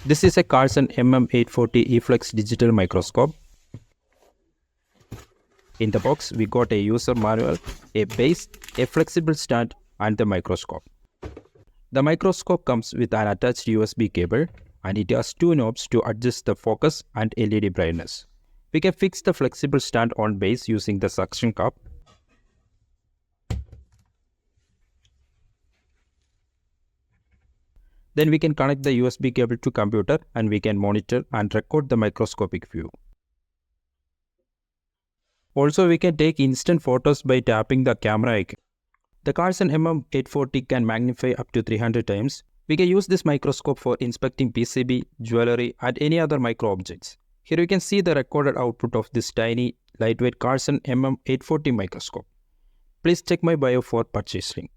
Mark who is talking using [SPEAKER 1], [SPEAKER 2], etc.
[SPEAKER 1] This is a Carlson MM840 E-Flex digital microscope. In the box, we got a user manual, a base, a flexible stand, and the microscope. The microscope comes with an attached USB cable, and it has two knobs to adjust the focus and LED brightness. We can fix the flexible stand on base using the suction cup. Then we can connect the USB cable to computer and we can monitor and record the microscopic view. Also, we can take instant photos by tapping the camera icon. The Carlson MM840 can magnify up to 300 times. We can use this microscope for inspecting PCB, jewelry, and any other micro objects. Here you can see the recorded output of this tiny, lightweight Carlson MM840 microscope. Please check my bio for purchase link.